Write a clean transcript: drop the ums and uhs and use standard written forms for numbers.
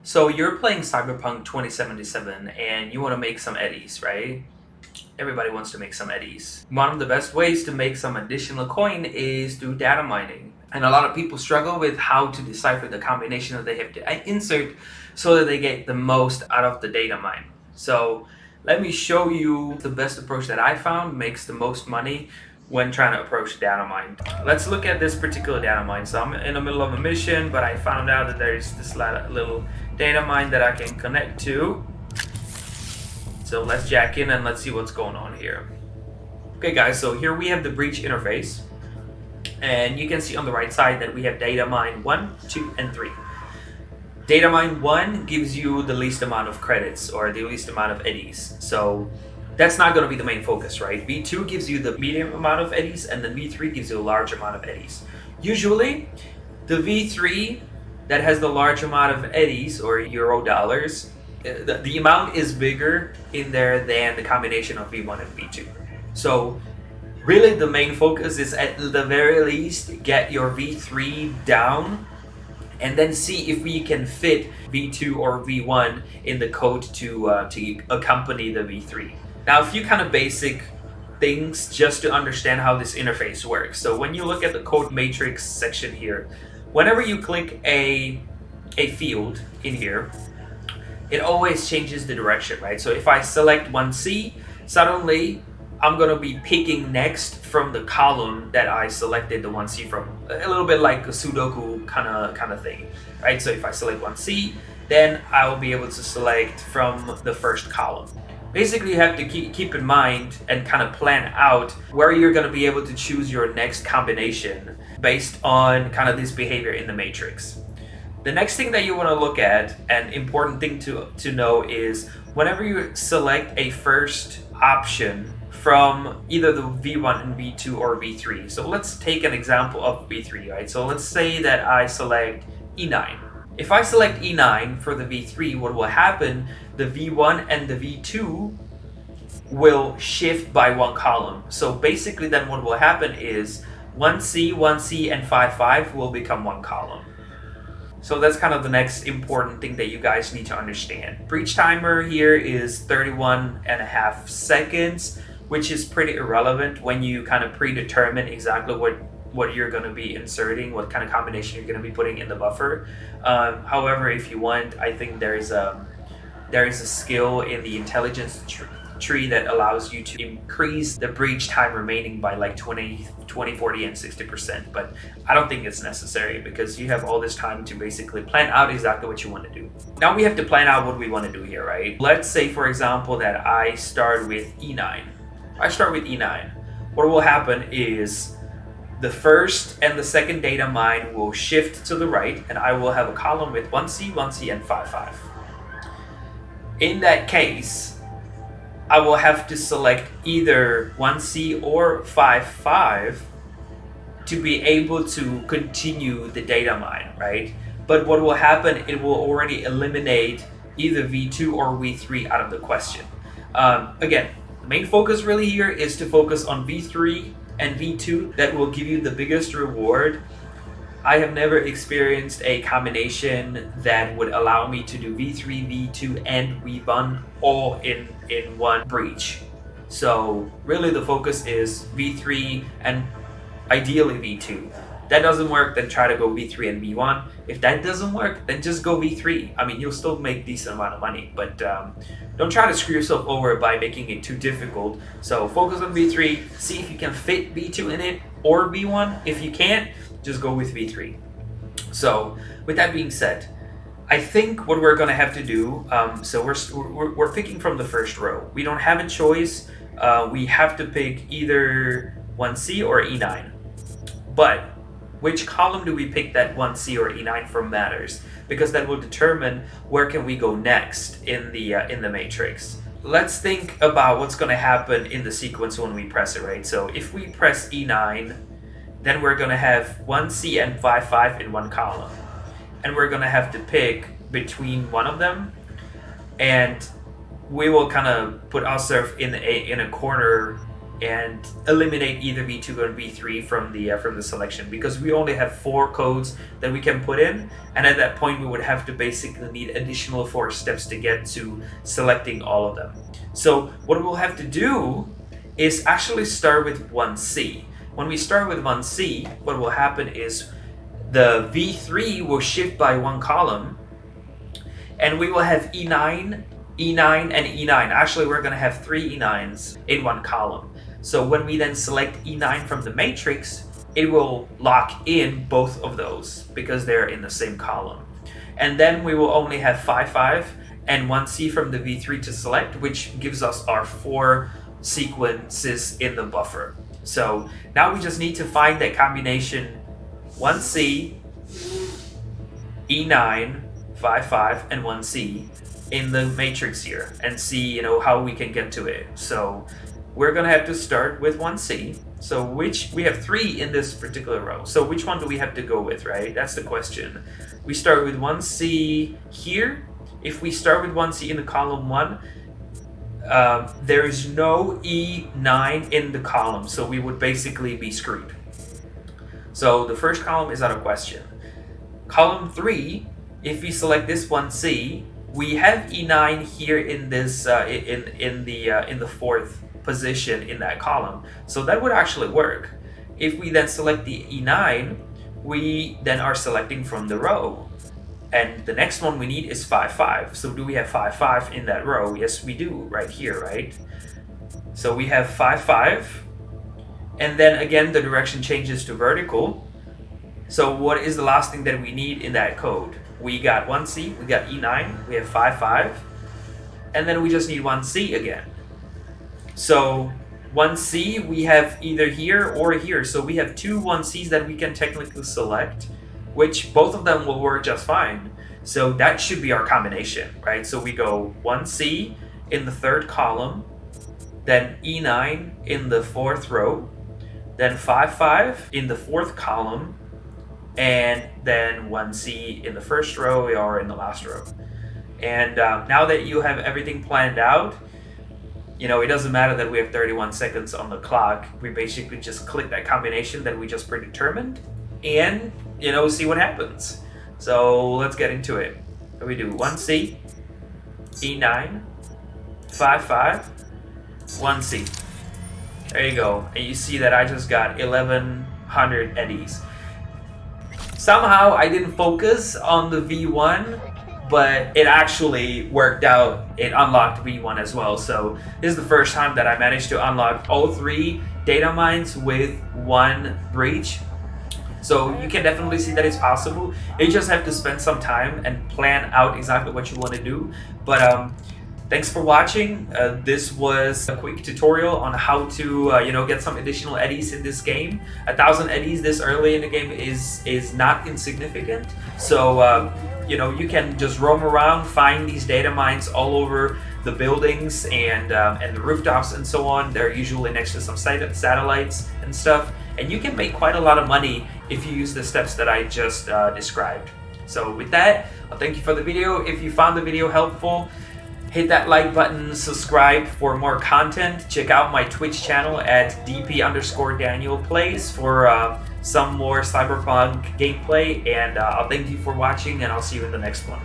So you're playing Cyberpunk 2077 and you want to make some eddies, right? Everybody wants to make some eddies. One of the best ways to make some additional coin is through data mining. And a lot of people struggle with how to decipher the combination that they have to insert so that they get the most out of the data mine. So let me show you the best approach that I found makes the most money when trying to approach data mine. Let's look at this particular data mine. So I'm in the middle of a mission, but I found out that there's this little data mine that I can connect to. So let's jack in and let's see what's going on here. Okay guys, so here we have the breach interface. And you can see on the right side that we have datamine 1, 2, and 3. Datamine 1 gives you the least amount of credits or the least amount of eddies. So that's not going to be the main focus, right? V2 gives you the medium amount of eddies and then V3 gives you a large amount of eddies. Usually, the V3 that has the large amount of eddies or euro dollars, the amount is bigger in there than the combination of V1 and V2. So really the main focus is at the very least get your V3 down and then see if we can fit V2 or V1 in the code to accompany the V3. Now a few kind of basic things just to understand how this interface works. So when you look at the code matrix section here, whenever you click a field in here, it always changes the direction, right? So if I select 1C, suddenly I'm gonna be picking next from the column that I selected the 1C from. A little bit like a Sudoku kind of thing, right? So if I select 1C, then I will be able to select from the first column. Basically, you have to keep in mind and kind of plan out where you're gonna be able to choose your next combination based on kind of this behavior in the matrix. The next thing that you want to look at, an important thing to know, is whenever you select a first option from either the V1 and V2 or V3. So let's take an example of V3, right? So let's say that I select E9. If I select E9 for the V3, what will happen, the V1 and the V2 will shift by one column. So basically then what will happen is 1C, 1C, and 5, will become one column. So that's kind of the next important thing that you guys need to understand. Breach timer here is 31.5 seconds, which is pretty irrelevant when you kind of predetermine exactly what you're going to be inserting, what kind of combination you're going to be putting in the buffer. However, if you want, I think there is a skill in the intelligence tree that allows you to increase the breach time remaining by like 20, 40, and 60%. But I don't think it's necessary because you have all this time to basically plan out exactly what you want to do. Now we have to plan out what we want to do here, right? Let's say, for example, that I start with E9. I start with E9. What will happen is the first and the second data mine will shift to the right, and I will have a column with 1C, 1C, and 5. In that case, I will have to select either 1C or 5 to be able to continue the data mine, right? But what will happen, it will already eliminate either V2 or V3 out of the question. Again, the main focus really here is to focus on V3 and V2. That will give you the biggest reward. I have never experienced a combination that would allow me to do V3, V2, and V1 all in one breach. So really the focus is V3 and ideally V2. That doesn't work, then try to go V3 and V1. If that doesn't work, then just go V3. I mean, you'll still make decent amount of money, but don't try to screw yourself over by making it too difficult. So focus on V3, see if you can fit V2 in it or V1. If you can't, just go with V3. So with that being said, I think what we're gonna have to do, so we're picking from the first row. We don't have a choice. We have to pick either 1C or E9. But which column do we pick that 1C or E9 from matters, because that will determine where can we go next in the matrix. Let's think about what's gonna happen in the sequence when we press it, right? So if we press E9, then we're gonna have 1C and 5 in one column. And we're gonna have to pick between one of them, and we will kind of put ourselves in a corner and eliminate either V2 or V3 from the selection, because we only have 4 codes that we can put in, and at that point we would have to basically need additional 4 steps to get to selecting all of them. So what we'll have to do is actually start with 1C. When we start with 1C, what will happen is the V3 will shift by 1 column, and we will have E9, E9, and E9. Actually, we're going to have 3 E9s in 1 column. So when we then select E9 from the matrix, it will lock in both of those because they're in the same column. And then we will only have 5, 5, and 1C from the V3 to select, which gives us our 4 sequences in the buffer. So now we just need to find that combination 1C, E9, 5, 5, and 1C in the matrix here and see, how we can get to it. So we're gonna have to start with 1C. So we have 3 in this particular row. So which one do we have to go with, right? That's the question. We start with 1C here. If we start with 1C in the column 1, there is no E9 in the column, so we would basically be screwed. So the first column is out of question. Column 3, if we select this 1C, we have E9 here in this in the 4th position in that column, so that would actually work. If we then select the E9, we then are selecting from the row, and the next one we need is 5, 5. So do we have 5, 5 in that row? Yes, we do, right here, right? So we have 5, 5, and then again the direction changes to vertical. So what is the last thing that we need in that code? We got 1C, we got E9, we have 5, 5, and then we just need 1C again. So 1C we have either here or here. So we have 2 1Cs that we can technically select, which both of them will work just fine. So that should be our combination, right? So we go 1C in the 3rd column, then E9 in the 4th row, then 5, 5 in the 4th column, and then 1C in the 1st row or in the last row. And now that you have everything planned out, it doesn't matter that we have 31 seconds on the clock. We basically just click that combination that we just predetermined and, see what happens. So let's get into it. So we do 1C, E9, 5, 5, 1C. There you go. And you see that I just got 1100 eddies. Somehow I didn't focus on the V1, but it actually worked out. It unlocked V1 as well. So this is the first time that I managed to unlock all 3 data mines with 1 breach. So you can definitely see that it's possible. You just have to spend some time and plan out exactly what you want to do. But thanks for watching. This was a quick tutorial on how to get some additional eddies in this game. 1,000 eddies this early in the game is not insignificant. So you can just roam around, find these data mines all over the buildings and the rooftops and so on. They're usually next to some satellites and stuff, and you can make quite a lot of money if you use the steps that I just described. So with that, I'll thank you for the video. If you found the video helpful, hit that like button, subscribe for more content. Check out my Twitch channel at dp_DanielPlays for some more Cyberpunk gameplay, and I'll thank you for watching, and I'll see you in the next one.